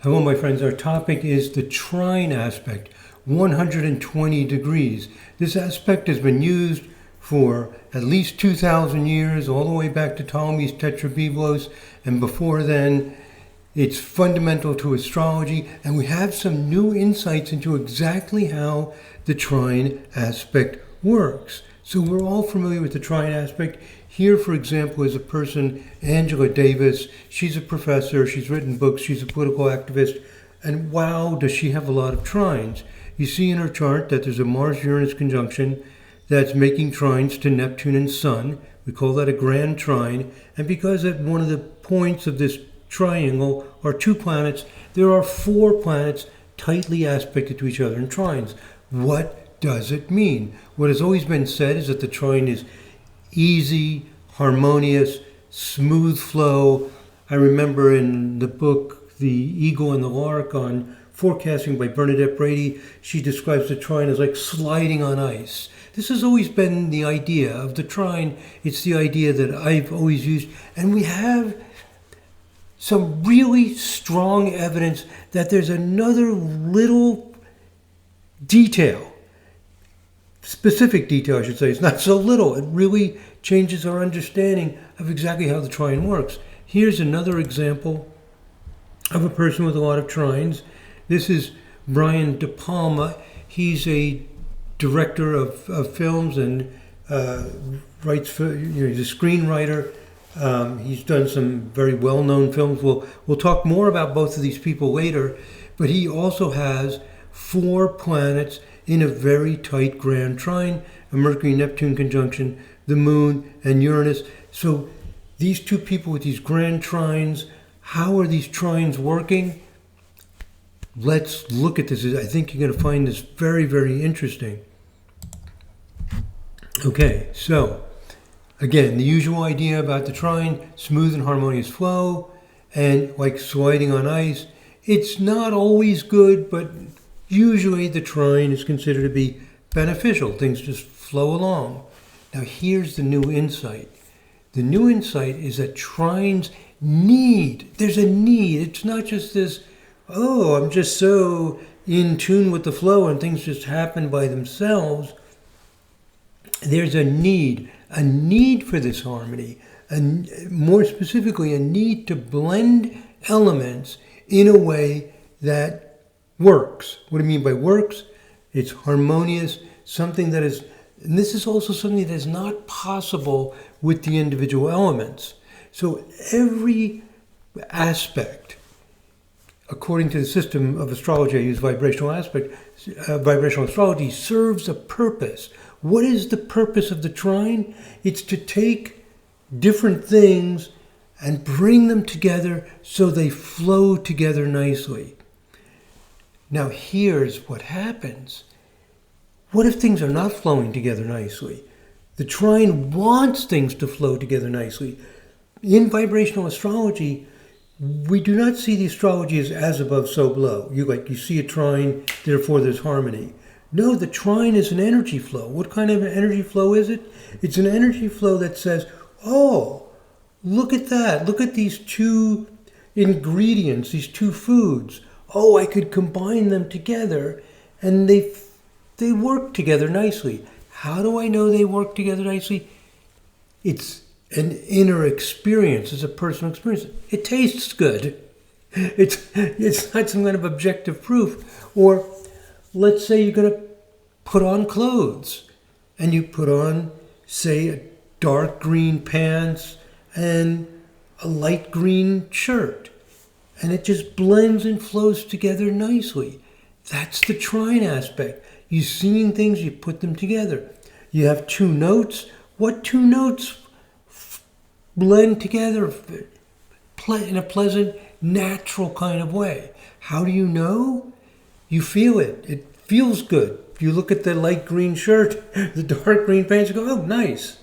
Hello, my friends. Our topic is the trine aspect, 120 degrees. This aspect has been used for at least 2,000 years, all the way back to Ptolemy's Tetrabiblos, and before then. It's fundamental to astrology, and we have some new insights into exactly how the trine aspect works. So we're all familiar with the trine aspect. Here, for example, is a person, Angela Davis. She's a professor, she's written books, she's a political activist, and wow, does she have a lot of trines. You see in her chart that there's a Mars-Uranus conjunction that's making trines to Neptune and Sun. We call that a grand trine, and because at one of the points of this triangle are two planets, there are four planets tightly aspected to each other in trines. What does it mean? What has always been said is that the trine is easy, harmonious, smooth flow. I remember in the book The Eagle and the Lark on forecasting by Bernadette Brady, she describes the trine as like sliding on ice. This has always been the idea of the trine. It's the idea that I've always used, and we have some really strong evidence that there's another little detail, specific detail I should say. It's not so little. It really changes our understanding of exactly how the trine works. Here's another example of a person with a lot of trines. This is Brian De Palma. He's a director of films and writes for, he's a screenwriter. He's done some very well-known films. We'll talk more about both of these people later, but he also has four planets in a very tight grand trine, a Mercury-Neptune conjunction, the Moon, and Uranus. So these two people with these grand trines, how are these trines working? Let's look at this. I think you're going to find this very, very interesting. Okay, so again, the usual idea about the trine, smooth and harmonious flow, and like sliding on ice. It's not always good, but usually the trine is considered to be beneficial. Things just flow along. Now here's the new insight. The new insight is that trines there's a need. It's not just this, oh, I'm just so in tune with the flow and things just happen by themselves. There's a need for this harmony, and more specifically, a need to blend elements in a way that works. What do I mean by works? It's harmonious, something that is, and this is also something that is not possible with the individual elements. So every aspect, according to the system of astrology, I use vibrational astrology, serves a purpose. What is the purpose of the trine? It's to take different things and bring them together so they flow together nicely. Now here's what happens. What if things are not flowing together nicely? The trine wants things to flow together nicely. In vibrational astrology, we do not see the astrology as above, so below. You see a trine, therefore there's harmony. No, the trine is an energy flow. What kind of an energy flow is it? It's an energy flow that says, oh, look at that. Look at these two ingredients, these two foods. Oh, I could combine them together and they work together nicely. How do I know they work together nicely? It's an inner experience. It's a personal experience. It tastes good. It's not some kind of objective proof. Or let's say you're going to put on clothes and you put on, say, a dark green pants and a light green shirt. And it just blends and flows together nicely. That's the trine aspect. You're seeing things, you put them together. You have two notes. What two notes blend together in a pleasant, natural kind of way? How do you know? You feel it. It feels good. You look at the light green shirt, the dark green pants, you go, oh, nice.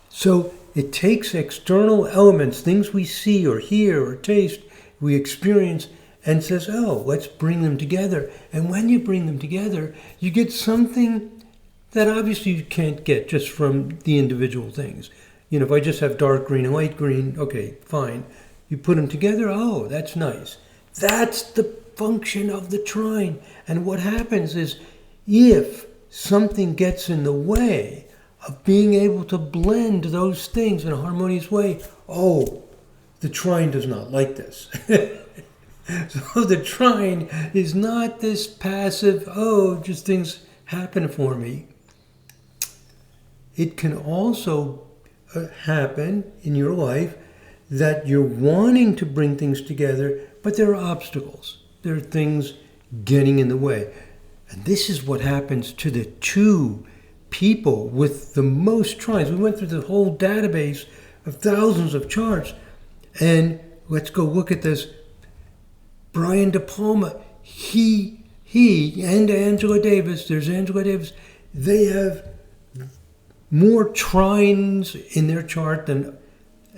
So it takes external elements, things we see or hear or taste, we experience, and says, oh, let's bring them together. And when you bring them together, you get something that obviously you can't get just from the individual things. If I just have dark green and light green, okay, fine. You put them together, oh, that's nice. That's the function of the trine. And what happens is, if something gets in the way of being able to blend those things in a harmonious way, oh, the trine does not like this. So the trine is not this passive, oh, just things happen for me. It can also happen in your life that you're wanting to bring things together, but there are obstacles. There are things getting in the way. And this is what happens to the two people with the most trines. We went through the whole database of thousands of charts. And let's go look at this. Brian De Palma, he and Angela Davis, there's Angela Davis, they have more trines in their chart than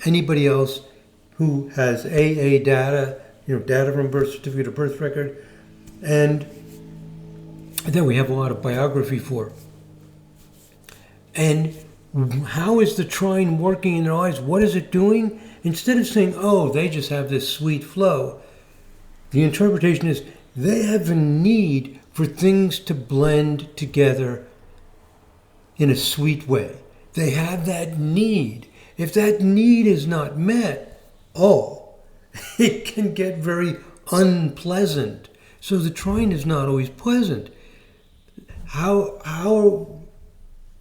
anybody else who has AA data, data from birth certificate or birth record. And then we have a lot of biography for. And how is the trine working in their lives? What is it doing? Instead of saying, oh, they just have this sweet flow, the interpretation is they have a need for things to blend together in a sweet way. They have that need. If that need is not met, oh, it can get very unpleasant. So the trine is not always pleasant. How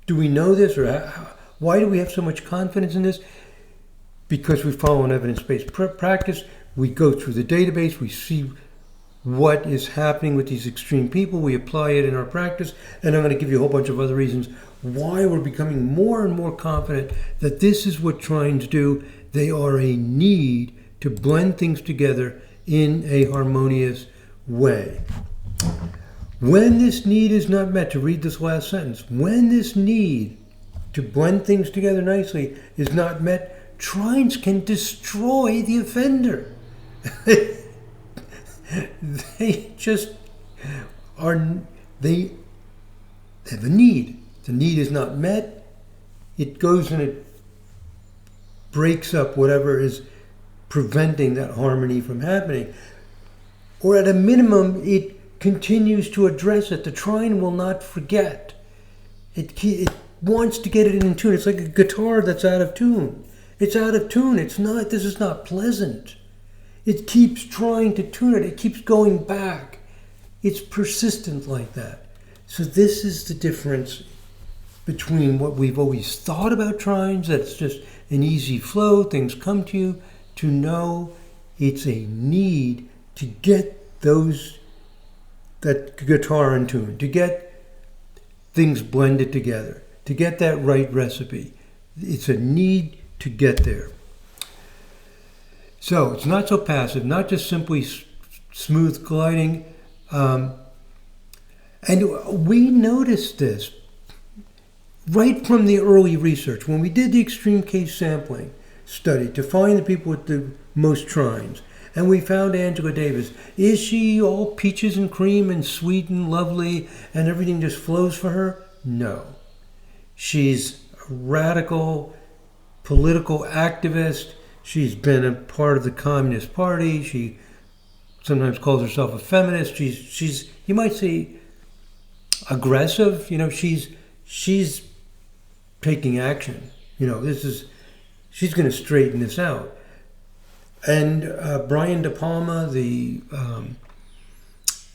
do we know this, or why do we have so much confidence in this? Because we follow an evidence-based practice. We go through the database. We see what is happening with these extreme people. We apply it in our practice. And I'm going to give you a whole bunch of other reasons why we're becoming more and more confident that this is what trines do. They are a need to blend things together in a harmonious way. When this need is not met, to read this last sentence, when this need to blend things together nicely is not met, trines can destroy the offender. They just they have a need. The need is not met. It goes and it breaks up whatever is preventing that harmony from happening. Or at a minimum, it continues to address it. The trine will not forget. It wants to get it in tune. It's like a guitar that's out of tune. It's out of tune. This is not pleasant. It keeps trying to tune it. It keeps going back. It's persistent like that. So this is the difference between what we've always thought about trines, that it's just an easy flow, things come to you, to know it's a need to get that guitar in tune, to get things blended together, to get that right recipe. It's a need to get there. So it's not so passive, not just simply smooth gliding. And we noticed this right from the early research. When we did the extreme case sampling study to find the people with the most trines, and we found Angela Davis. Is she all peaches and cream and sweet and lovely and everything just flows for her? No. She's a radical political activist. She's been a part of the Communist Party. She sometimes calls herself a feminist. She's you might say aggressive. She's taking action. She's going to straighten this out. And Brian De Palma, the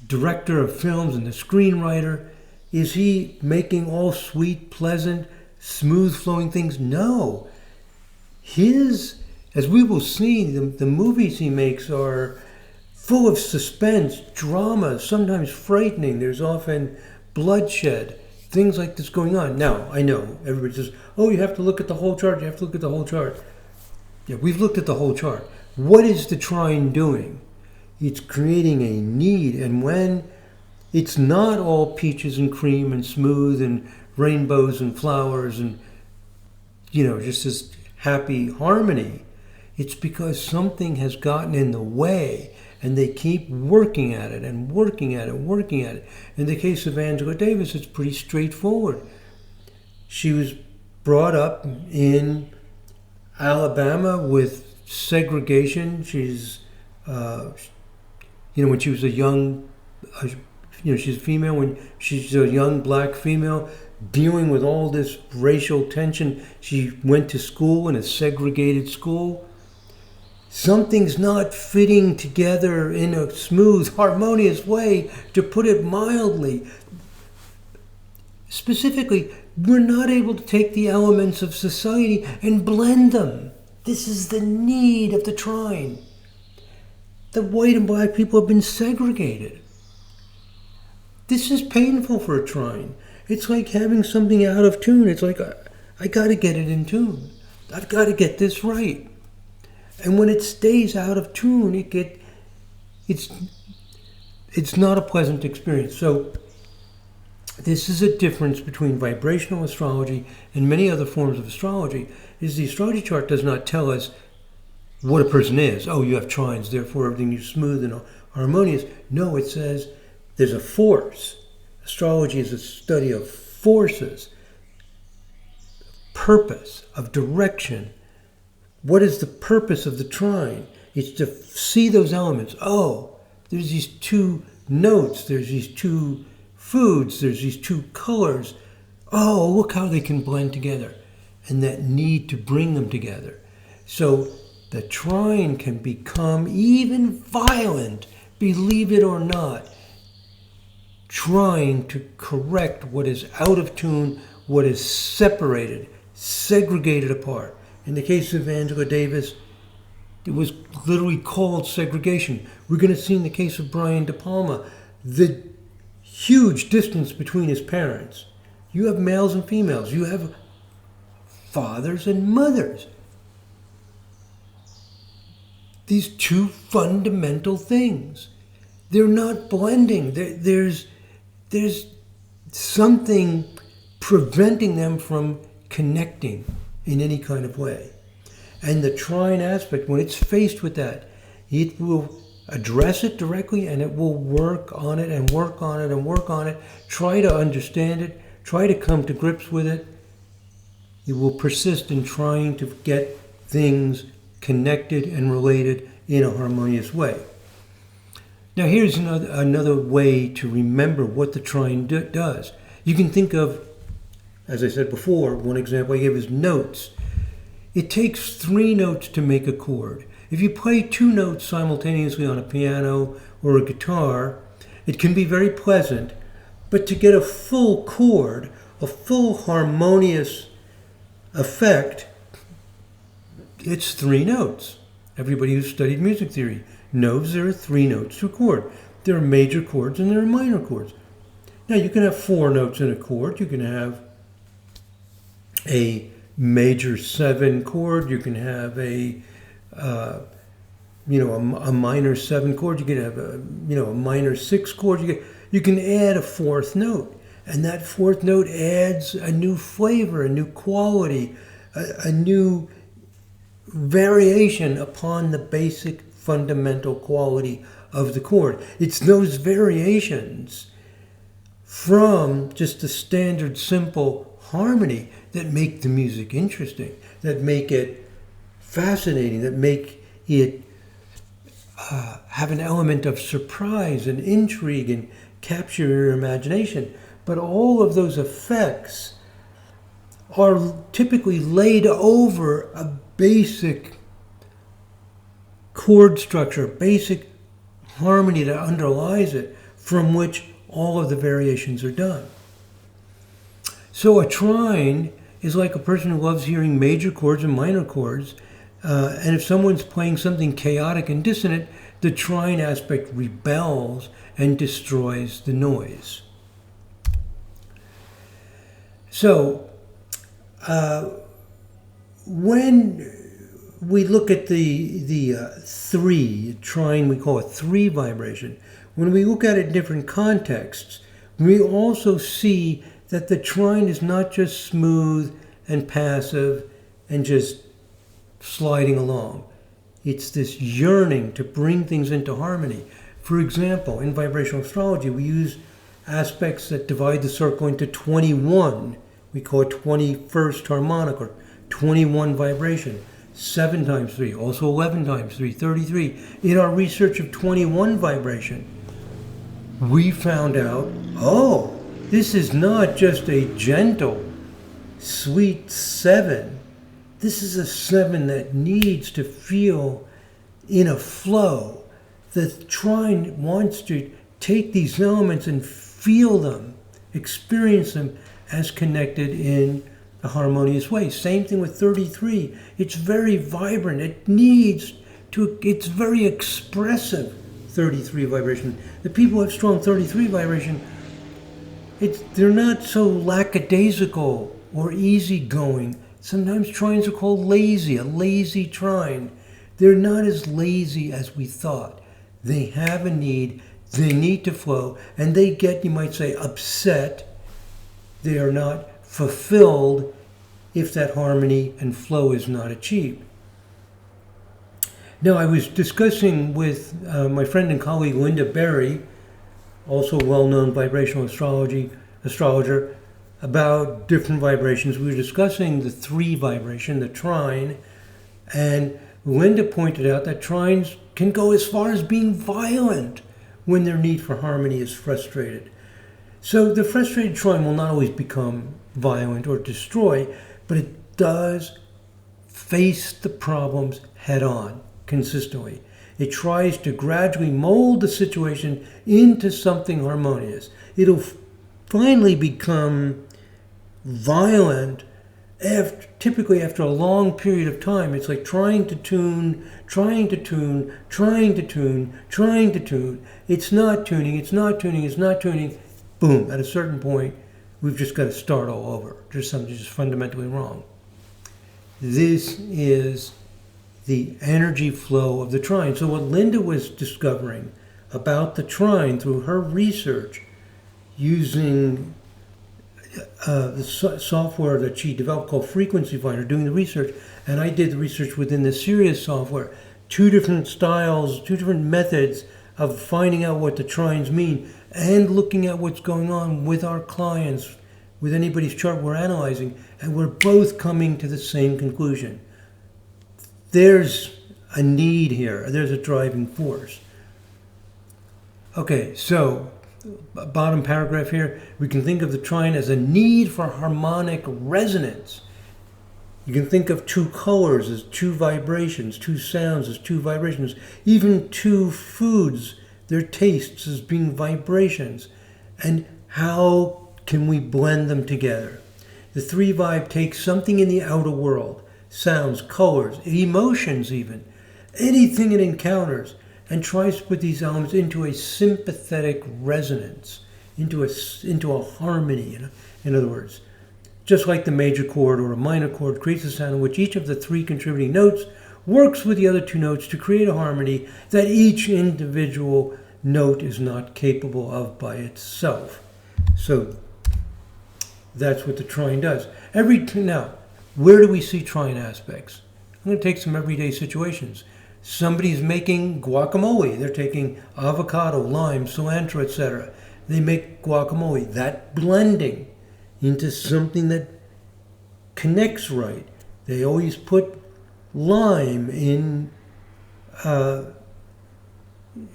director of films and the screenwriter, is he making all sweet, pleasant, smooth flowing things? No. As we will see, the movies he makes are full of suspense, drama, sometimes frightening. There's often bloodshed, things like this going on. Now, I know everybody says, oh, you have to look at the whole chart. You have to look at the whole chart. Yeah, we've looked at the whole chart. What is the trine doing? It's creating a need. And when it's not all peaches and cream and smooth and rainbows and flowers and, just this happy harmony, it's because something has gotten in the way and they keep working at it and working at it, working at it. In the case of Angela Davis, it's pretty straightforward. She was brought up in Alabama with segregation. She's when she was a young, she's a female, when she's a young black female dealing with all this racial tension. She went to school in a segregated school. Something's not fitting together in a smooth, harmonious way, to put it mildly. Specifically, we're not able to take the elements of society and blend them. This is the need of the trine. The white and black people have been segregated. This is painful for a trine. It's like having something out of tune. It's like, I got to get it in tune. I've got to get this right. And when it stays out of tune, it's not a pleasant experience. So this is a difference between vibrational astrology and many other forms of astrology, is the astrology chart does not tell us what a person is. Oh, you have trines, therefore everything is smooth and harmonious. No, it says there's a force. Astrology is a study of forces, purpose, of direction. What is the purpose of the trine? It's to see those elements. Oh, there's these two notes, there's these two foods, there's these two colors. Oh, look how they can blend together. And that need to bring them together. So the trine can become even violent, believe it or not, trying to correct what is out of tune, what is separated, segregated apart. In the case of Angela Davis, it was literally called segregation. We're going to see in the case of Brian De Palma, the huge distance between his parents. You have males and females. You have fathers and mothers. These two fundamental things. They're not blending. There's something preventing them from connecting in any kind of way. And the trine aspect, when it's faced with that, it will address it directly, and it will work on it and work on it and work on it, try to understand it, try to come to grips with it. It will persist in trying to get things connected and related in a harmonious way. Now here's another way to remember what the trine does. You can think of, as I said before, one example I gave is notes. It takes 3 notes to make a chord. If you play 2 notes simultaneously on a piano or a guitar, it can be very pleasant, but to get a full chord, a full harmonious effect, it's 3 notes. Everybody who's studied music theory knows there are 3 notes to a chord. There are major chords and there are minor chords. Now you can have 4 notes in a chord. You can have a major 7 chord. You can have a minor 7 chord. You can have a minor 6 chord. You can add a 4th note, and that 4th note adds a new flavor, a new quality, a new variation upon the basic fundamental quality of the chord. It's those variations from just the standard simple harmony that make the music interesting, that make it fascinating, that make it have an element of surprise and intrigue and capture your imagination. But all of those effects are typically laid over a basic chord structure, basic harmony that underlies it, from which all of the variations are done. So a trine is like a person who loves hearing major chords and minor chords, and if someone's playing something chaotic and dissonant, the trine aspect rebels and destroys the noise. So when we look at the 3 trine, we call it 3 vibration. When we look at it in different contexts, we also see that the trine is not just smooth and passive and just sliding along. It's this yearning to bring things into harmony. For example, in vibrational astrology, we use aspects that divide the circle into 21. We call it 21st harmonic or 21 vibration. 7 times 3, also 11 times 3, 33. In our research of 21 vibration, we found out, oh, this is not just a gentle, sweet 7. This is a 7 that needs to feel in a flow. The trine wants to take these elements and feel them, experience them as connected in a harmonious way. Same thing with 33. It's very vibrant. It's very expressive, 33 vibration. The people who have strong 33 vibration, they're not so lackadaisical or easygoing. Sometimes trines are called lazy, a lazy trine. They're not as lazy as we thought. They have a need, they need to flow, and they get, you might say, upset. They are not fulfilled if that harmony and flow is not achieved. Now, I was discussing with my friend and colleague Linda Berry, also a well-known vibrational astrologer, about different vibrations. We were discussing the 3 vibration, the trine, and Linda pointed out that trines can go as far as being violent when their need for harmony is frustrated. So the frustrated trine will not always become violent or destroy, but it does face the problems head on consistently. It tries to gradually mold the situation into something harmonious. It'll finally become violent typically after a long period of time. It's like trying to tune. It's not tuning. Boom, at a certain point, we've just got to start all over. There's something just fundamentally wrong. This is the energy flow of the trine. So what Linda was discovering about the trine through her research using the software that she developed called Frequency Finder, doing the research, and I did the research within the Sirius software. 2 different styles, 2 different methods of finding out what the trines mean and looking at what's going on with our clients, with anybody's chart we're analyzing, and we're both coming to the same conclusion. There's a need here. There's a driving force. Okay, so bottom paragraph here, we can think of the trine as a need for harmonic resonance. You can think of 2 colors as 2 vibrations, 2 sounds as 2 vibrations, even 2 foods, their tastes as being vibrations. And how can we blend them together? The 3 vibe takes something in the outer world, sounds, colors, emotions even, anything it encounters, and tries to put these elements into a sympathetic resonance, into a harmony, in other words. Just like the major chord or a minor chord creates a sound in which each of the 3 contributing notes works with the other 2 notes to create a harmony that each individual note is not capable of by itself. So that's what the trine does. Now, where do we see trine aspects? I'm going to take some everyday situations. Somebody's making guacamole. They're taking avocado, lime, cilantro, etc. They make guacamole. That blending into something that connects right. They always put lime in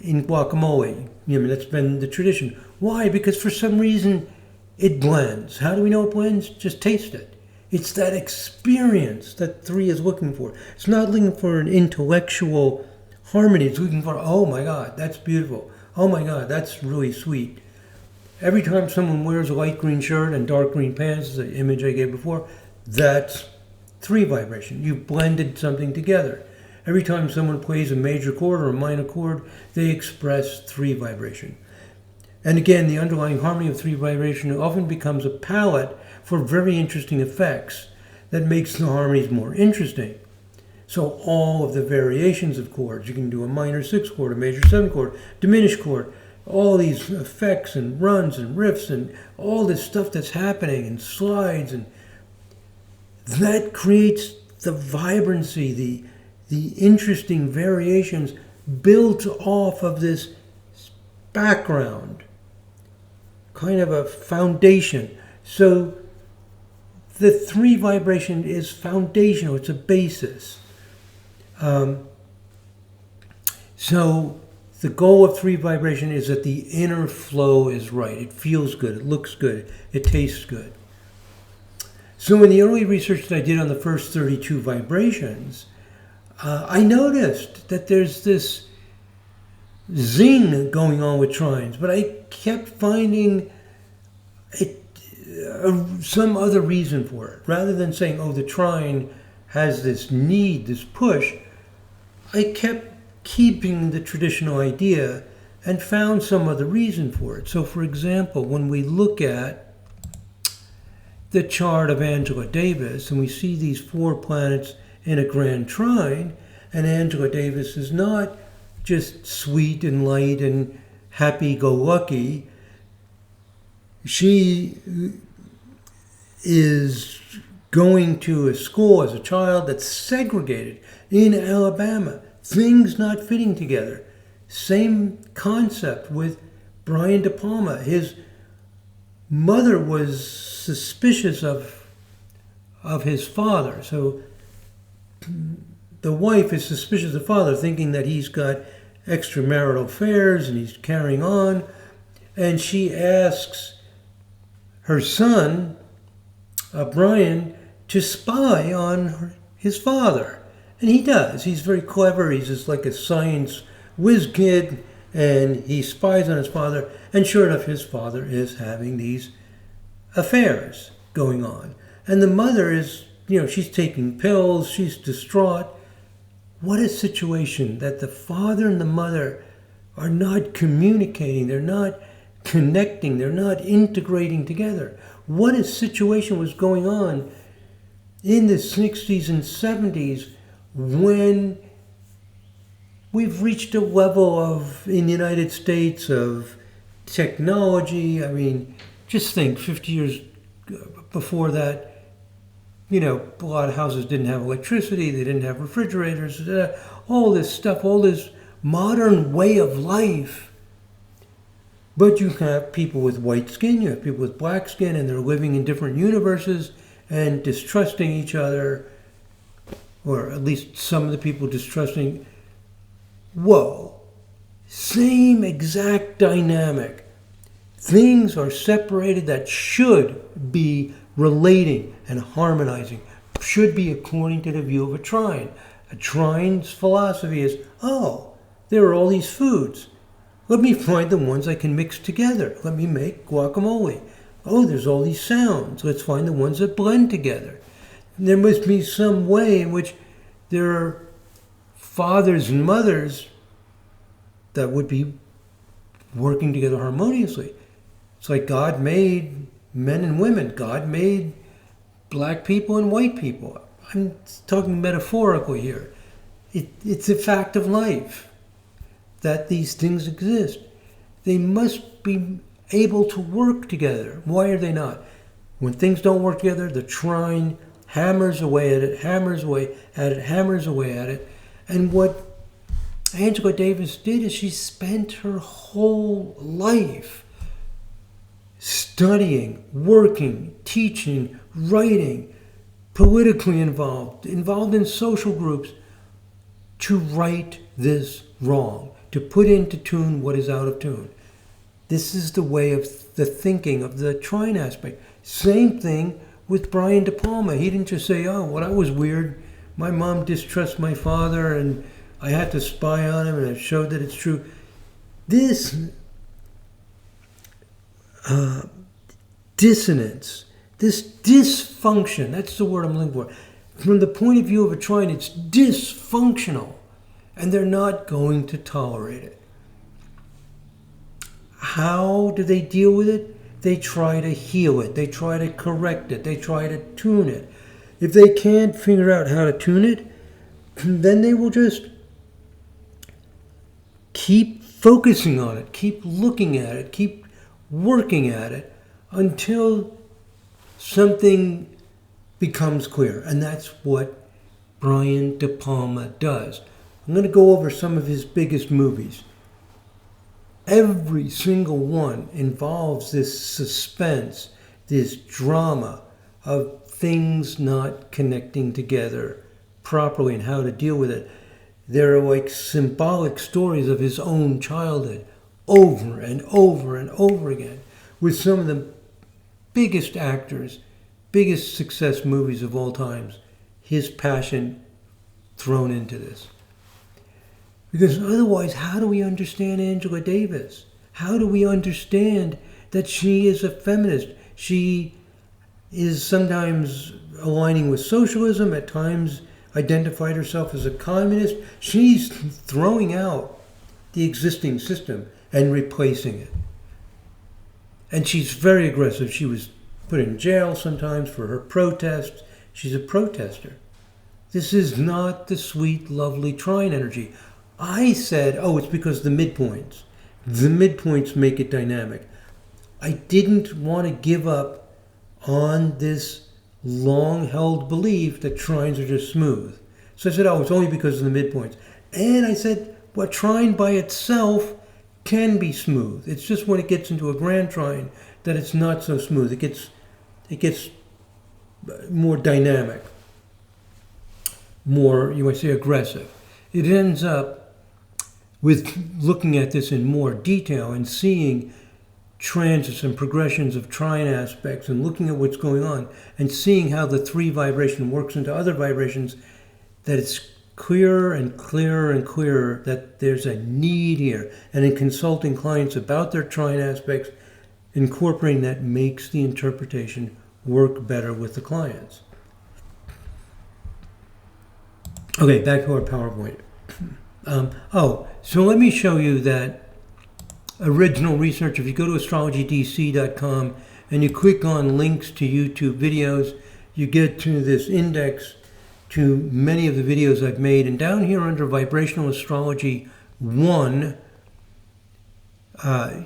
guacamole. That's been the tradition. Why? Because for some reason it blends. How do we know it blends? Just taste it. It's that experience that 3 is looking for. It's not looking for an intellectual harmony. It's looking for, oh my God, that's beautiful. Oh my God, that's really sweet. Every time someone wears a light green shirt and dark green pants, the image I gave before, that's 3 vibration. You've blended something together. Every time someone plays a major chord or a minor chord, they express 3 vibration. And again, the underlying harmony of 3 vibration often becomes a palette for very interesting effects that makes the harmonies more interesting. So all of the variations of chords, you can do a minor 6 chord, a major 7 chord, diminished chord, all these effects and runs and riffs and all this stuff that's happening and slides, and that creates the vibrancy, the interesting variations built off of this background, kind of a foundation. So the 3 vibration is foundational. It's a basis. So the goal of 3 vibration is that the inner flow is right. It feels good. It looks good. It tastes good. So in the early research that I did on the first 32 vibrations, I noticed that there's this zing going on with trines, but I kept finding it some other reason for it. Rather than saying, oh, the trine has this need, this push, I kept keeping the traditional idea and found some other reason for it. So, for example, when we look at the chart of Angela Davis and we see these 4 planets in a grand trine, and Angela Davis is not just sweet and light and happy-go-lucky. She is going to a school as a child that's segregated in Alabama. Things not fitting together. Same concept with Brian De Palma. His mother was suspicious of his father. So the wife is suspicious of the father, thinking that he's got extramarital affairs and he's carrying on. And she asks her son, Brian, to spy on his father. And he does. He's very clever. He's just like a science whiz kid. And he spies on his father. And sure enough, his father is having these affairs going on. And the mother is, she's taking pills. She's distraught. What a situation that the father and the mother are not communicating. They're not connecting. They're not integrating together. What a situation was going on in the 60s and 70s when we've reached a level of, in the United States, of technology. I mean, just think 50 years before that, a lot of houses didn't have electricity, they didn't have refrigerators, all this stuff, all this modern way of life. But you have people with white skin, you have people with black skin, and they're living in different universes and distrusting each other, or at least some of the people distrusting. Whoa, same exact dynamic. Things are separated that should be relating and harmonizing, should be according to the view of a trine. A trine's philosophy is, there are all these foods. Let me find the ones I can mix together. Let me make guacamole. Oh, there's all these sounds. Let's find the ones that blend together. There must be some way in which there are fathers and mothers that would be working together harmoniously. It's like God made men and women. God made black people and white people. I'm talking metaphorically here. It's a fact of life that these things exist. They must be able to work together. Why are they not? When things don't work together, the trine hammers away at it, hammers away at it, hammers away at it. And what Angela Davis did is she spent her whole life studying, working, teaching, writing, politically involved in social groups, to right this wrong, to put into tune what is out of tune. This is the way of the thinking of the Trine aspect. Same thing with Brian De Palma. He didn't just say, I was weird. My mom distrusts my father and I had to spy on him and it showed that it's true. This dissonance, this dysfunction, that's the word I'm looking for. From the point of view of a trine, it's dysfunctional, and they're not going to tolerate it. How do they deal with it? They try to heal it. They try to correct it. They try to tune it. If they can't figure out how to tune it, then they will just keep focusing on it, keep looking at it, keep working at it until something becomes clear. And that's what Brian De Palma does. I'm going to go over some of his biggest movies. Every single one involves this suspense, this drama of things not connecting together properly and how to deal with it. They're like symbolic stories of his own childhood over and over and over again with some of the biggest actors, biggest success movies of all times. His passion thrown into this. Because otherwise, how do we understand Angela Davis? How do we understand that she is a feminist? She is sometimes aligning with socialism, at times identified herself as a communist. She's throwing out the existing system and replacing it. And she's very aggressive. She was put in jail sometimes for her protests. She's a protester. This is not the sweet, lovely Trine energy. I said, it's because the midpoints. The midpoints make it dynamic. I didn't want to give up on this long-held belief that trines are just smooth. So I said, it's only because of the midpoints. And I said, trine by itself can be smooth. It's just when it gets into a grand trine that it's not so smooth. It gets more dynamic, more, you might say, aggressive. It ends up with looking at this in more detail and seeing transits and progressions of trine aspects and looking at what's going on and seeing how the 3 vibration works into other vibrations, that it's clearer and clearer and clearer that there's a need here. And in consulting clients about their trine aspects, incorporating that makes the interpretation work better with the clients. Okay, back to our PowerPoint. So let me show you that original research. If you go to astrologydc.com and you click on links to YouTube videos, you get to this index to many of the videos I've made. And down here under Vibrational Astrology 1,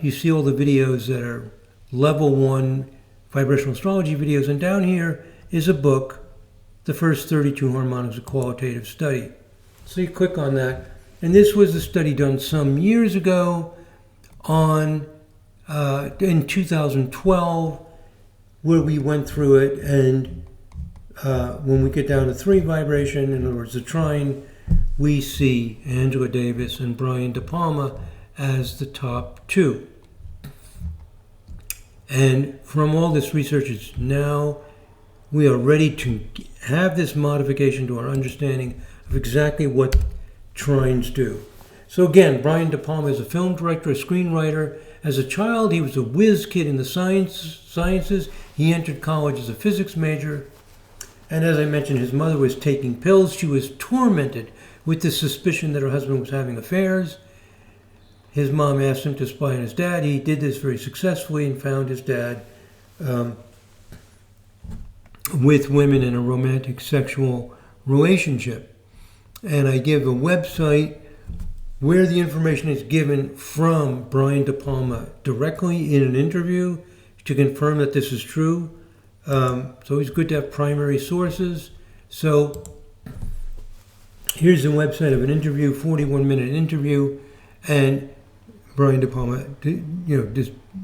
you see all the videos that are level 1 vibrational astrology videos. And down here is a book, The First 32 Harmonics, a Qualitative Study. So you click on that. And this was a study done some years ago in 2012, where we went through it. And when we get down to 3 vibration, in other words, the trine, we see Angela Davis and Brian De Palma as the top 2. And from all this research, now we are ready to have this modification to our understanding of exactly what trines do. So again, Brian De Palma is a film director, a screenwriter. As a child, he was a whiz kid in the sciences. He entered college as a physics major. And as I mentioned, his mother was taking pills. She was tormented with the suspicion that her husband was having affairs. His mom asked him to spy on his dad. He did this very successfully and found his dad with women in a romantic sexual relationship. And I give a website where the information is given from Brian De Palma directly in an interview to confirm that this is true. It's always good to have primary sources. So here's the website of an interview, 41-minute interview, and Brian De Palma,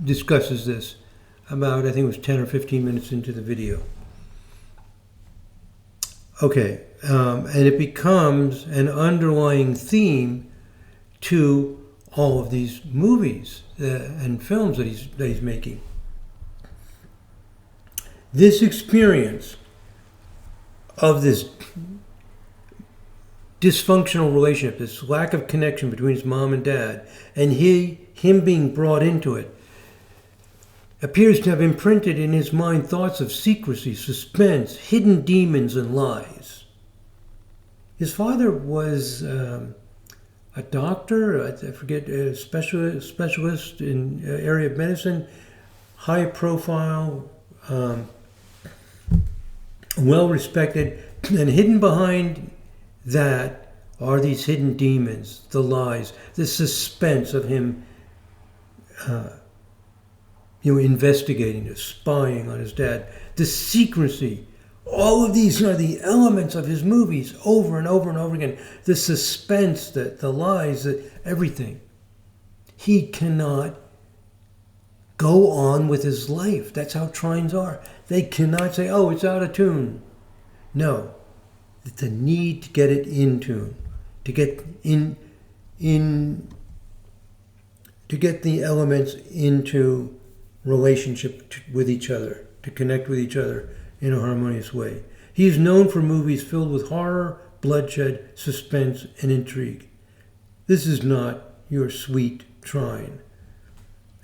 discusses this about, I think it was 10 or 15 minutes into the video. Okay, and it becomes an underlying theme to all of these movies and films that he's making. This experience of this dysfunctional relationship, this lack of connection between his mom and dad, and him being brought into it, appears to have imprinted in his mind thoughts of secrecy, suspense, hidden demons, and lies. His father was a doctor, I forget, a specialist in area of medicine, high profile, well respected, and hidden behind that are these hidden demons, the lies, the suspense of him investigating, spying on his dad, the secrecy. All of these are the elements of his movies over and over and over again. The suspense, the lies, everything. He cannot go on with his life. That's how trines are. They cannot say, it's out of tune. No. It's a need to get it in tune, to get to get the elements into relationship with each other, to connect with each other in a harmonious way. He is known for movies filled with horror, bloodshed, suspense, and intrigue. This is not your sweet Trine.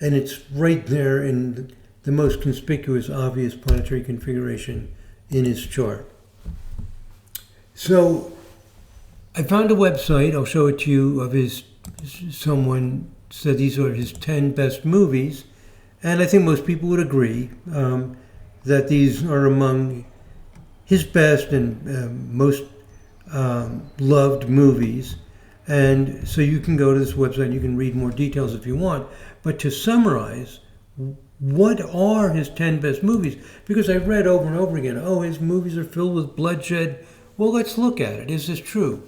And it's right there in the most conspicuous, obvious planetary configuration in his chart. So I found a website, I'll show it to you, of someone said these are his 10 best movies. And I think most people would agree that these are among his best and most loved movies. And so you can go to this website and you can read more details if you want. But to summarize, what are his 10 best movies? Because I've read over and over again, oh, his movies are filled with bloodshed. Well, let's look at it. Is this true?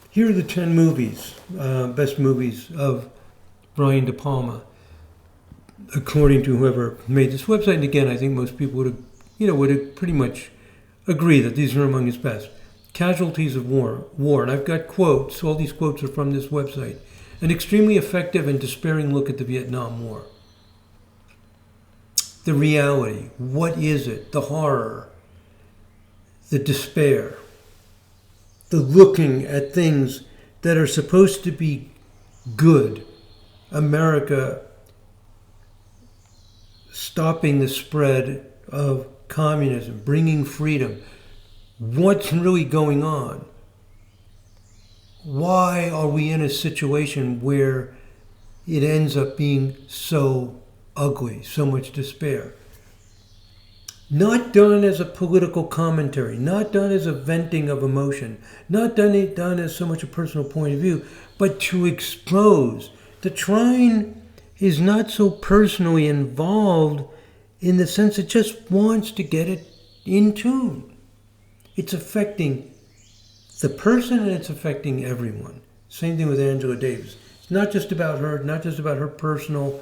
Here are the 10 movies, best movies of Brian De Palma, according to whoever made this website. And again, I think most people would pretty much agree that these are among his best. Casualties of War. And I've got quotes. All these quotes are from this website. An extremely effective and despairing look at the Vietnam War. The reality. What is it? The horror. The despair. The looking at things that are supposed to be good. America stopping the spread of communism, bringing freedom. What's really going on? Why are we in a situation where it ends up being so ugly, so much despair? Not done as a political commentary, not done as a venting of emotion, not done as so much a personal point of view, but to expose. The Trine is not so personally involved in the sense it just wants to get it in tune. It's affecting the person and it's affecting everyone. Same thing with Angela Davis. It's not just about her, not just about her personal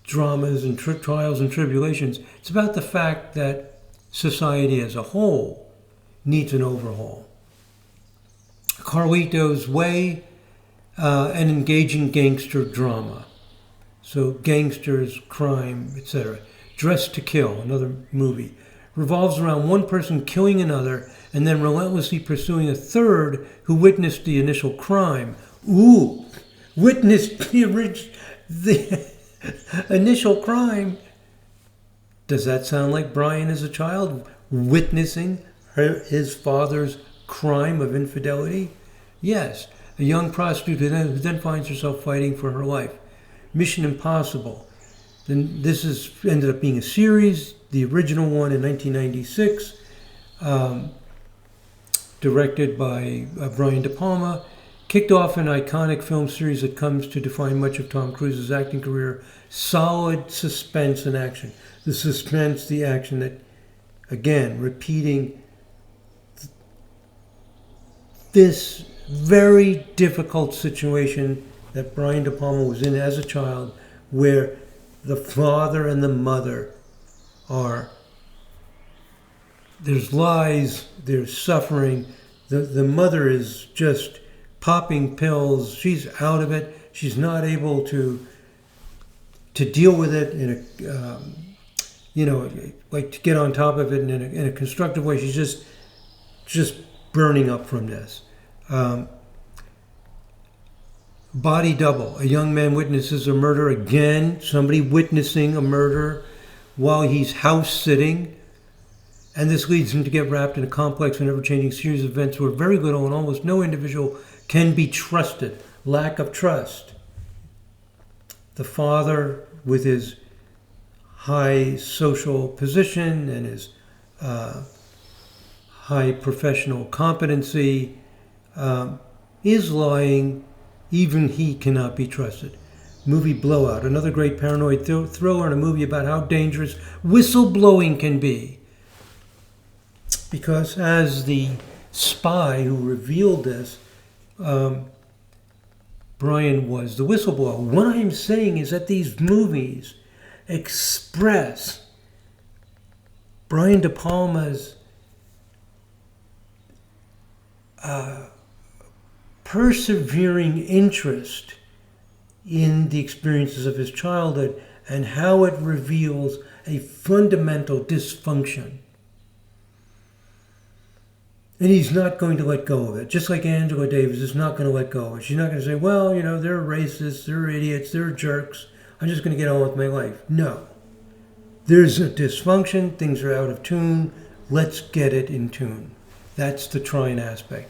dramas and trials and tribulations. It's about the fact that society as a whole needs an overhaul. Carlito's Way, an engaging gangster drama. So gangsters, crime, etc. Dressed to Kill, another movie, revolves around one person killing another and then relentlessly pursuing a third who witnessed the initial crime. Witnessed the initial crime. Does that sound like Brian as a child witnessing his father's crime of infidelity? Yes. A young prostitute who then finds herself fighting for her life. Mission Impossible. Then this is ended up being a series. The original one in 1996, directed by Brian De Palma, kicked off an iconic film series that comes to define much of Tom Cruise's acting career. Solid suspense and action. The suspense, the action that, again, repeating this very difficult situation that Brian De Palma was in as a child, where the father and the mother there's lies, there's suffering. The mother is just popping pills. She's out of it. She's not able to deal with it in a, like to get on top of it in a constructive way. She's just burning up from this. Body Double. A young man witnesses a murder again. Somebody witnessing a murder while he's house sitting. And this leads him to get wrapped in a complex and ever-changing series of events where very little and almost no individual can be trusted. Lack of trust. The father, with his high social position and his high professional competency, is lying. Even he cannot be trusted. Movie Blowout, another great paranoid thriller and a movie about how dangerous whistleblowing can be. Because as the spy who revealed this, Brian was the whistleblower. What I'm saying is that these movies express Brian De Palma's persevering interest in the experiences of his childhood and how it reveals a fundamental dysfunction. And he's not going to let go of it. Just like Angela Davis is not going to let go of it. She's not going to say, well, they're racists, they're idiots, they're jerks. I'm just going to get on with my life. No. There's a dysfunction. Things are out of tune. Let's get it in tune. That's the Trine aspect.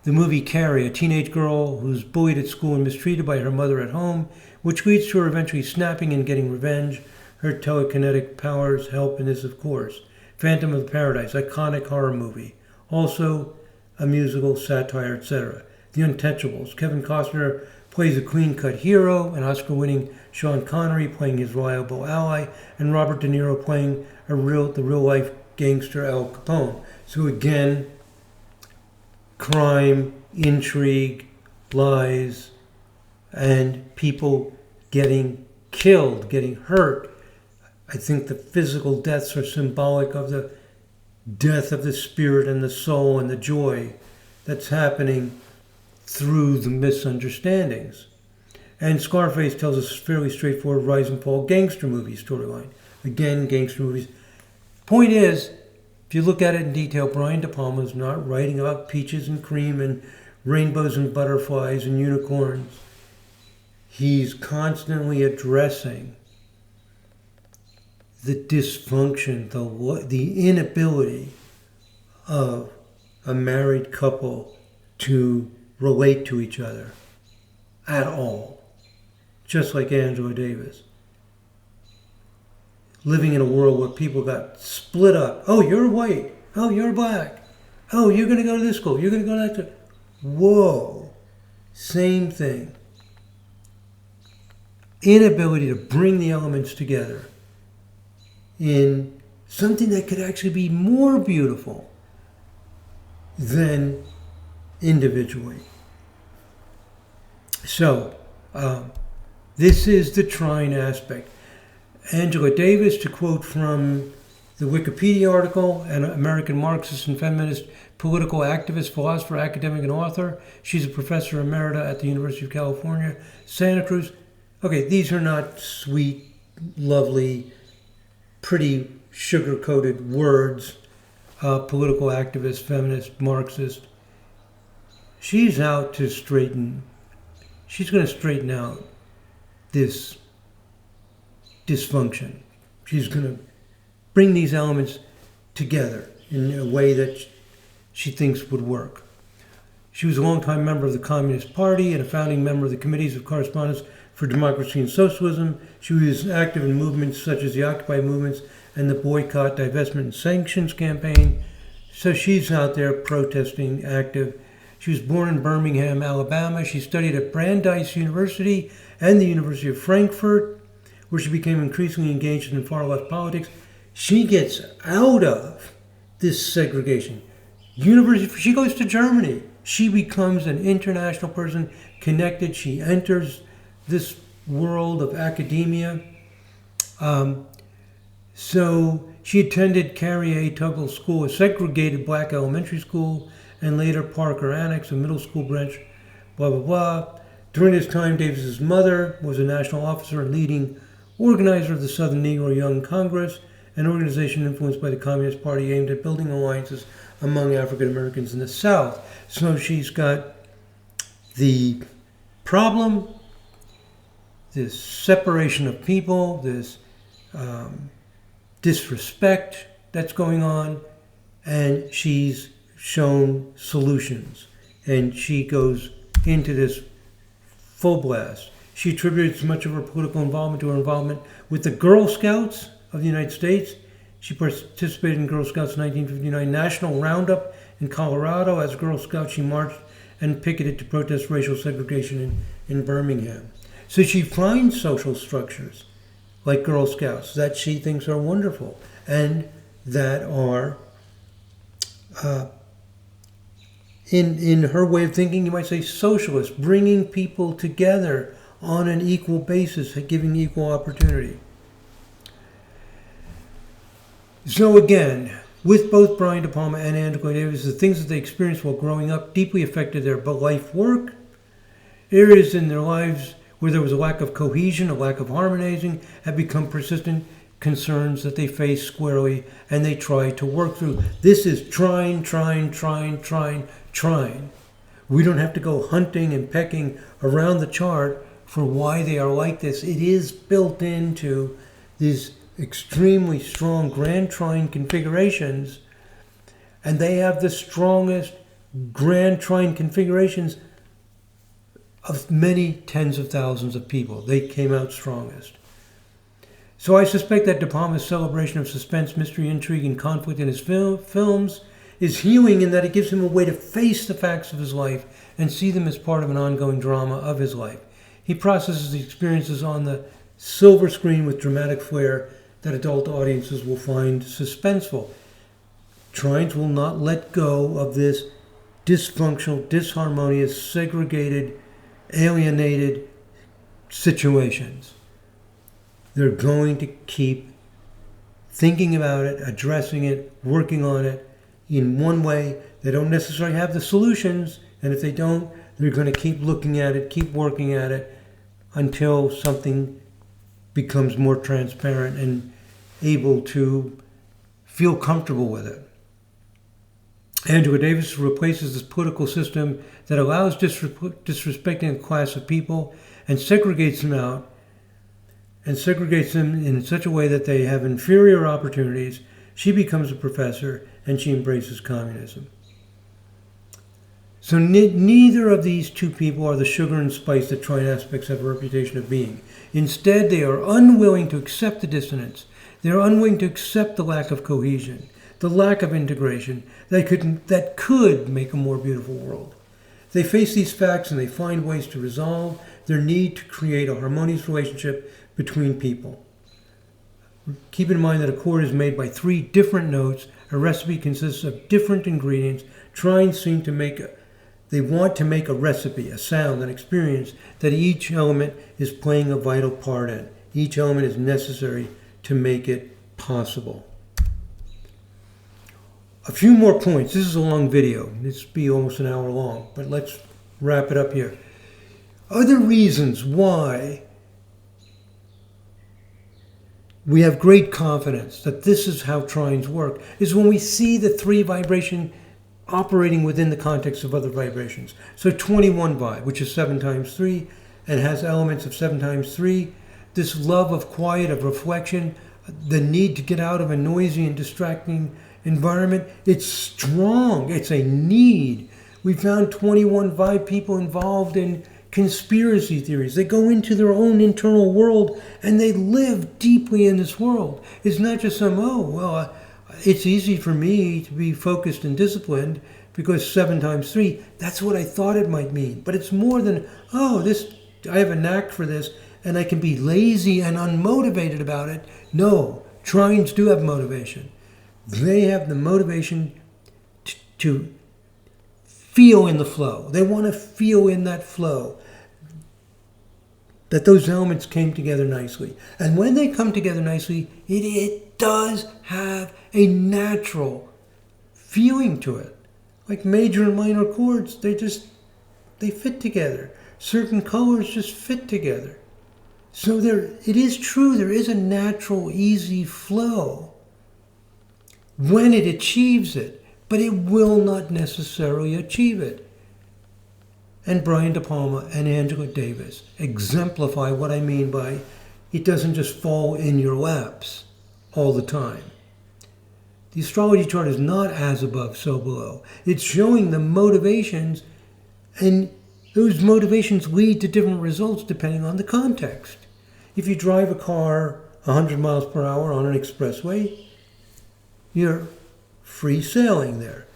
The movie Carrie, a teenage girl who's bullied at school and mistreated by her mother at home, which leads to her eventually snapping and getting revenge. Her telekinetic powers help in this, of course. Phantom of the Paradise, iconic horror movie. Also a musical, satire, etc. The Untouchables. Kevin Costner plays a clean-cut hero, an Oscar-winning Sean Connery playing his reliable ally, and Robert De Niro playing the real-life gangster Al Capone. So again, crime, intrigue, lies, and people getting killed, getting hurt. I think the physical deaths are symbolic of the death of the spirit and the soul and the joy that's happening through the misunderstandings. And Scarface tells us a fairly straightforward rise and fall gangster movie storyline. Again, gangster movies. Point is, if you look at it in detail, Brian De Palma is not writing about peaches and cream and rainbows and butterflies and unicorns. He's constantly addressing the dysfunction, the inability of a married couple to relate to each other at all. Just like Angela Davis. Living in a world where people got split up. Oh, you're white. Oh, you're black. Oh, you're going to go to this school. You're going to go to that school. Whoa. Same thing. Inability to bring the elements together in something that could actually be more beautiful than individually. So, this is the Trine aspect. Angela Davis, to quote from the Wikipedia article, an American Marxist and feminist political activist, philosopher, academic, and author. She's a professor emerita at the University of California, Santa Cruz. Okay, these are not sweet, lovely, pretty sugar-coated words. Political activist, feminist, Marxist. She's out to she's going to straighten out this dysfunction. She's going to bring these elements together in a way that she thinks would work. She was a longtime member of the Communist Party and a founding member of the Committees of Correspondence for Democracy and Socialism. She was active in movements such as the Occupy movements and the Boycott, Divestment, and Sanctions campaign. So she's out there protesting, active. She was born in Birmingham, Alabama. She studied at Brandeis University and the University of Frankfurt, where she became increasingly engaged in far-left politics. She gets out of this segregation. She goes to Germany. She becomes an international person, connected. She enters this world of academia. So she attended Carrie A. Tuggle School, a segregated black elementary school, and later Parker Annex, a middle school branch, blah, blah, blah. During this time, Davis's mother was a national officer and leading organizer of the Southern Negro Young Congress, an organization influenced by the Communist Party aimed at building alliances among African Americans in the South. So she's got the problem, this separation of people, this disrespect that's going on, and she's shown solutions. And she goes into this full blast. She attributes much of her political involvement to her involvement with the Girl Scouts of the United States. She participated in Girl Scouts 1959 National Roundup in Colorado. As a Girl Scout, she marched and picketed to protest racial segregation in Birmingham. So she finds social structures like Girl Scouts that she thinks are wonderful and that are, in her way of thinking, you might say socialist, bringing people together on an equal basis, giving equal opportunity. So again, With both Brian De Palma and Angela Davis, the things that they experienced while growing up deeply affected their life work. Areas in their lives where there was a lack of cohesion, a lack of harmonizing, have become persistent concerns that they face squarely and they try to work through. This is trine. We don't have to go hunting and pecking around the chart for why they are like this. It is built into these extremely strong grand trine configurations, and they have the strongest grand trine configurations of many tens of thousands of people. They came out strongest. So I suspect that De Palma's celebration of suspense, mystery, intrigue, and conflict in his films is healing in that it gives him a way to face the facts of his life and see them as part of an ongoing drama of his life. He processes the experiences on the silver screen with dramatic flair that adult audiences will find suspenseful. Trines will not let go of this dysfunctional, disharmonious, segregated, alienated situations. They're going to keep thinking about it, addressing it, working on it in one way. They don't necessarily have the solutions, and if they don't, they're going to keep looking at it, keep working at it until something becomes more transparent and able to feel comfortable with it. Angela Davis replaces this political system that allows disrespecting a class of people and segregates them out, and segregates them in such a way that they have inferior opportunities. She becomes a professor and she embraces communism. So neither of these two people are the sugar and spice that Trine Aspects have a reputation of being. Instead, they are unwilling to accept the dissonance. They are unwilling to accept the lack of cohesion, the lack of integration that could make a more beautiful world. They face these facts and they find ways to resolve their need to create a harmonious relationship between people. Keep in mind that a chord is made by 3 different notes. A recipe consists of different ingredients. Trines they want to make a recipe, a sound, an experience that each element is playing a vital part in. Each element is necessary to make it possible. A few more points. This is a long video. This will be almost an hour long, but let's wrap it up here. Other reasons why we have great confidence that this is how trines work is when we see the 3 vibration operating within the context of other vibrations. So 21 vibe, which is 7 times 3, and has elements of 7 times 3. This love of quiet, of reflection, the need to get out of a noisy and distracting environment, it's strong. It's a need. We found 21 vibe people involved in conspiracy theories. They go into their own internal world and they live deeply in this world. It's not just it's easy for me to be focused and disciplined because 7 times 3, that's what I thought it might mean. But it's more than, I have a knack for this and I can be lazy and unmotivated about it. No, trines do have motivation. They have the motivation to feel in the flow. They want to feel in that flow, that those elements came together nicely. And when they come together nicely, it does have a natural feeling to it. Like major and minor chords, they fit together. Certain colors just fit together. So it is true, there is a natural, easy flow when it achieves it, but it will not necessarily achieve it. And Brian De Palma and Angela Davis exemplify what I mean by it doesn't just fall in your laps all the time. The astrology chart is not as above, so below. It's showing the motivations, and those motivations lead to different results depending on the context. If you drive a car 100 miles per hour on an expressway, you're free sailing there.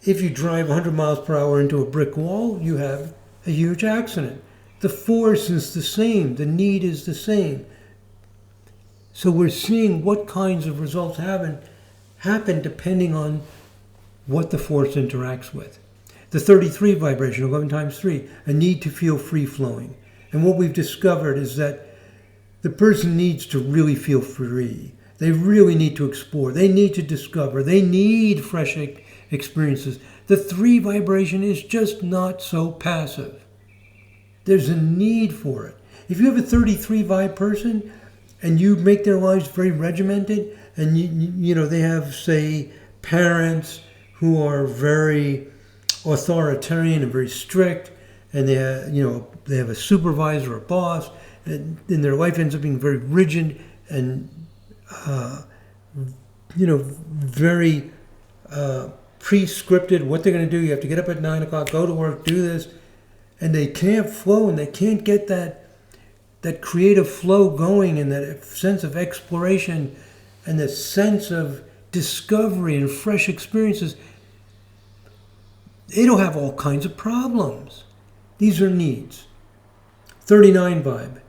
If you drive 100 miles per hour into a brick wall, you have a huge accident. The force is the same. The need is the same. So we're seeing what kinds of results happen depending on what the force interacts with. The 33 vibration, 11 times 3, a need to feel free-flowing. And what we've discovered is that the person needs to really feel free. They really need to explore. They need to discover. They need fresh experiences. The 3 vibration is just not so passive. There's a need for it. If you have a 33 vibe person and you make their lives very regimented, and you know they have, say, parents who are very authoritarian and very strict, and they have a supervisor or boss, and then their life ends up being very rigid and very pre-scripted. What they're going to do, you have to get up at 9 o'clock, go to work, do this, and they can't flow, and they can't get that creative flow going, and that sense of exploration and the sense of discovery and fresh experiences. It'll have all kinds of problems. These are needs. 39 vibe,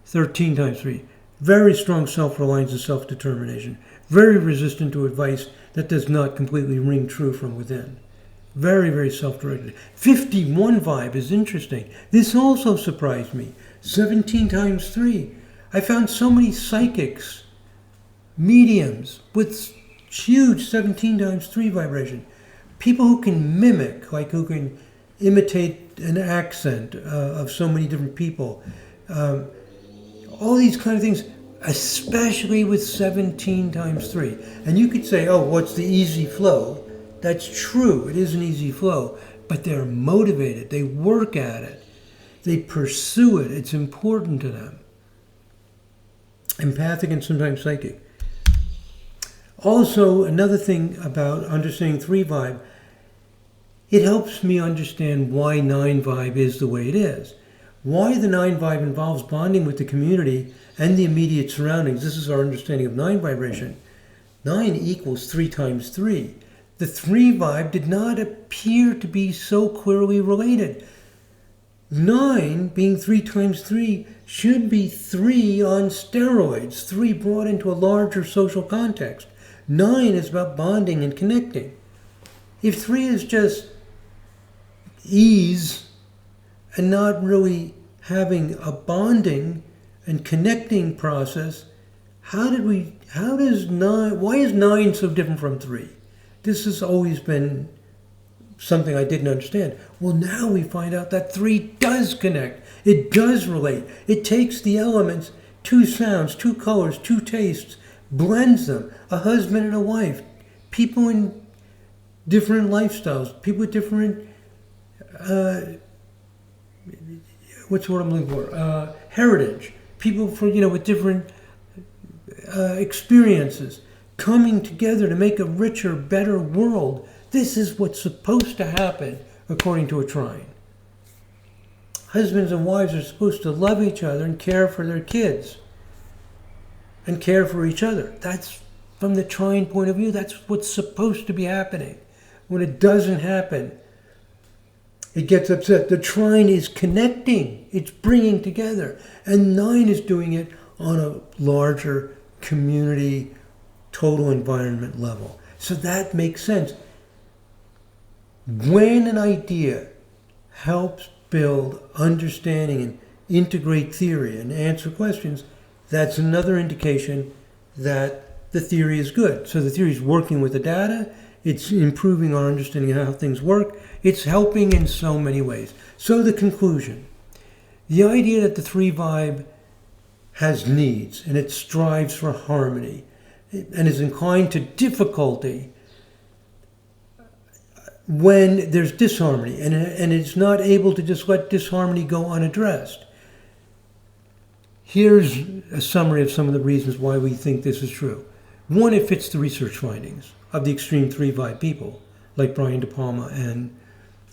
13 times 3. Very strong self-reliance and self-determination. Very resistant to advice that does not completely ring true from within. Very, very self-directed. 51 vibe is interesting. This also surprised me. 17 times 3. I found so many psychics, mediums with huge 17 times 3 vibration. People who can mimic, like who can imitate an accent of so many different people. All these kind of things, especially with 17 times 3. And you could say, oh, what's the easy flow? That's true, it is an easy flow, but they're motivated, they work at it, they pursue it, it's important to them. Empathic and sometimes psychic. Also, another thing about understanding 3 vibe, it helps me understand why 9 vibe is the way it is. Why the 9 vibe involves bonding with the community and the immediate surroundings. This is our understanding of 9 vibration. 9 equals 3 times 3. The 3 vibe did not appear to be so clearly related. 9 being 3 times 3 should be 3 on steroids, 3 brought into a larger social context. 9 is about bonding and connecting. If 3 is just ease and not really having a bonding and connecting process, why is 9 so different from 3? This has always been something I didn't understand. Well, now we find out that 3 does connect. It does relate. It takes the elements, 2 sounds, 2 colors, 2 tastes, blends them. A husband and a wife, people in different lifestyles, people with different, what's the word I'm looking for? Heritage. People with different experiences coming together to make a richer, better world. This is what's supposed to happen according to a trine. Husbands and wives are supposed to love each other and care for their kids and care for each other. That's, from the trine point of view, that's what's supposed to be happening. When it doesn't happen, it gets upset. The trine is connecting. It's bringing together. And 9 is doing it on a larger community, total environment level. So that makes sense. When an idea helps build understanding and integrate theory and answer questions, that's another indication that the theory is good. So the theory is working with the data. It's improving our understanding of how things work. It's helping in so many ways. So the conclusion, the idea that the 3 vibe has needs and it strives for harmony and is inclined to difficulty when there's disharmony and it's not able to just let disharmony go unaddressed. Here's a summary of some of the reasons why we think this is true. 1, it fits the research findings of the extreme 3 vibe people, like Brian De Palma and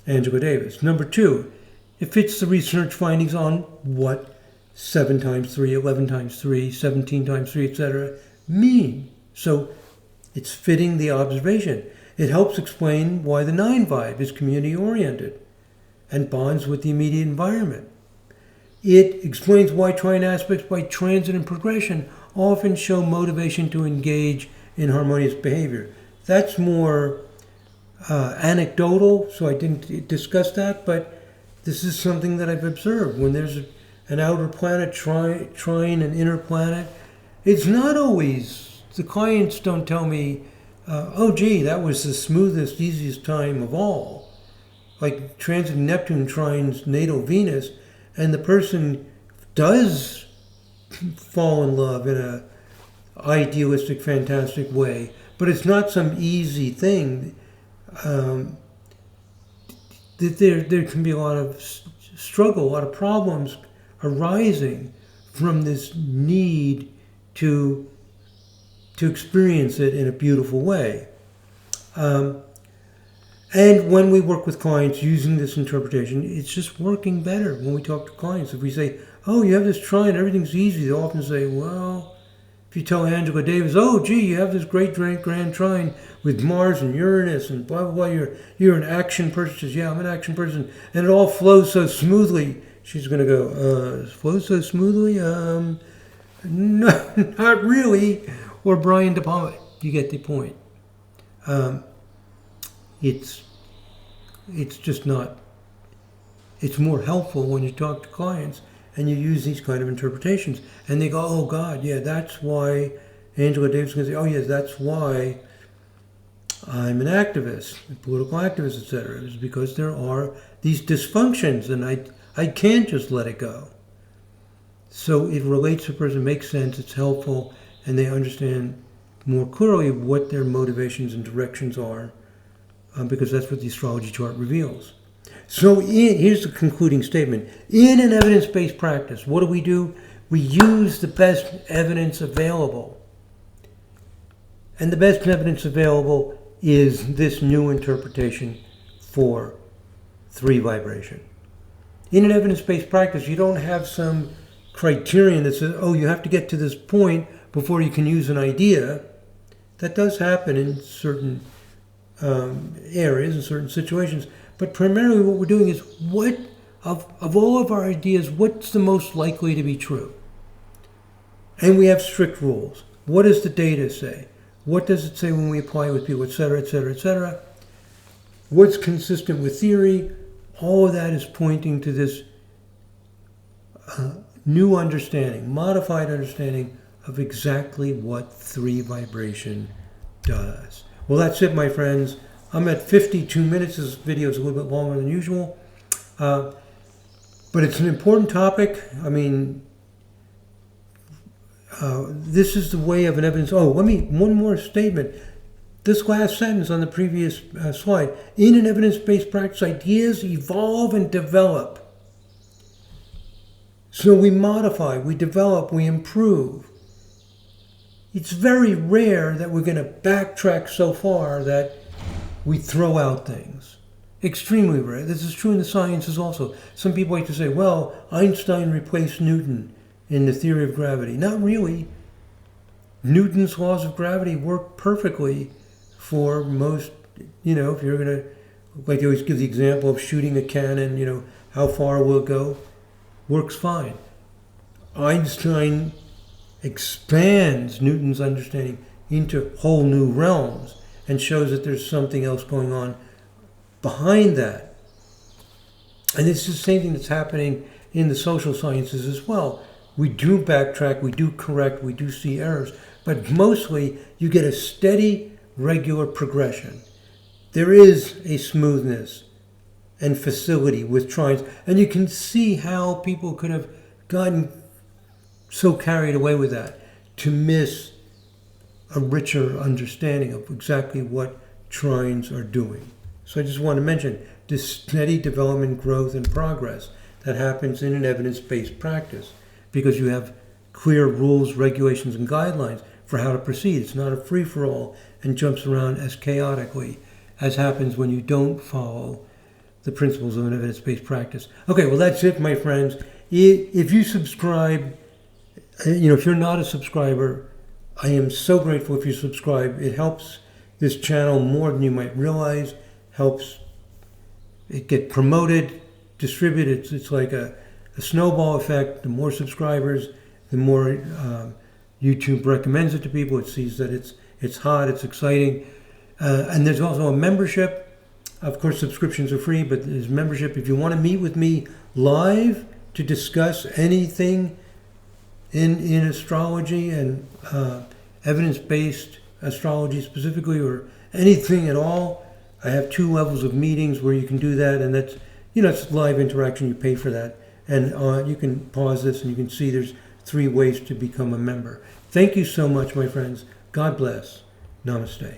Angela Davis. Number 2, it fits the research findings on what 7 times 3, 11 times 3, 17 times 3, etc. mean. So it's fitting the observation. It helps explain why the 9 vibe is community-oriented and bonds with the immediate environment. It explains why Trine Aspects by transit and progression often show motivation to engage in harmonious behavior. That's more anecdotal, so I didn't discuss that, but this is something that I've observed. When there's an outer planet trine an inner planet, it's not always, the clients don't tell me, oh gee, that was the smoothest, easiest time of all. Like transit Neptune trines natal Venus, and the person does fall in love in a idealistic, fantastic way, but it's not some easy thing. There can be a lot of struggle, a lot of problems arising from this need to experience it in a beautiful way. And when we work with clients using this interpretation, it's just working better when we talk to clients. If we say, oh, you have this trine, everything's easy, they often say, well, if you tell Angela Davis, oh, gee, you have this great grand trine with Mars and Uranus and blah, blah, blah, you're an action person. She says, yeah, I'm an action person. And it all flows so smoothly. She's going to go, flows so smoothly? No, not really. Or Brian De Palma. You get the point. It's just not, it's more helpful when you talk to clients and you use these kind of interpretations. And they go, oh God, yeah, that's why Angela Davis can say, oh yes, that's why I'm an activist, a political activist, etc. It's because there are these dysfunctions and I can't just let it go. So it relates to the person, makes sense, it's helpful, and they understand more clearly what their motivations and directions are, because that's what the astrology chart reveals. So here's the concluding statement. In an evidence-based practice, what do? We use the best evidence available. And the best evidence available is this new interpretation for 3 vibration. In an evidence-based practice, you don't have some criterion that says, oh, you have to get to this point before you can use an idea. That does happen in certain areas, in certain situations. But primarily what we're doing is, what of all of our ideas, what's the most likely to be true? And we have strict rules. What does the data say? What does it say when we apply it with people, et cetera, et cetera, et cetera? What's consistent with theory? All of that is pointing to this new understanding, modified understanding of exactly what 3 vibration does. Well, that's it, my friends. I'm at 52 minutes. This video is a little bit longer than usual. But it's an important topic. I mean, this is the way of an evidence. Oh, one more statement. This last sentence on the previous slide. In an evidence-based practice, ideas evolve and develop. So we modify, we develop, we improve. It's very rare that we're going to backtrack so far that we throw out things. Extremely rare. This is true in the sciences also. Some people like to say, well, Einstein replaced Newton in the theory of gravity. Not really. Newton's laws of gravity work perfectly for most, if you're going to, like they always give the example of shooting a cannon, how far will it go? Works fine. Einstein expands Newton's understanding into whole new realms and shows that there's something else going on behind that. And it's the same thing that's happening in the social sciences as well. We do backtrack, we do correct, we do see errors, but mostly you get a steady, regular progression. There is a smoothness and facility with trines, and you can see how people could have gotten so carried away with that to miss a richer understanding of exactly what trines are doing. So I just want to mention this steady development, growth, and progress that happens in an evidence-based practice, because you have clear rules, regulations, and guidelines for how to proceed. It's not a free-for-all and jumps around as chaotically as happens when you don't follow the principles of an evidence-based practice. Okay, well, that's it, my friends. If you subscribe, if you're not a subscriber, I am so grateful if you subscribe. It helps this channel more than you might realize, helps it get promoted, distributed. It's like a snowball effect. The more subscribers, the more YouTube recommends it to people. It sees that it's hot, it's exciting. And there's also a membership. Of course, subscriptions are free, but there's membership. If you want to meet with me live to discuss anything in astrology and evidence-based astrology specifically, or anything at all, I have 2 levels of meetings where you can do that, and that's, it's live interaction. You pay for that, and you can pause this and you can see there's 3 ways to become a member. Thank you so much, my friends. God bless. Namaste.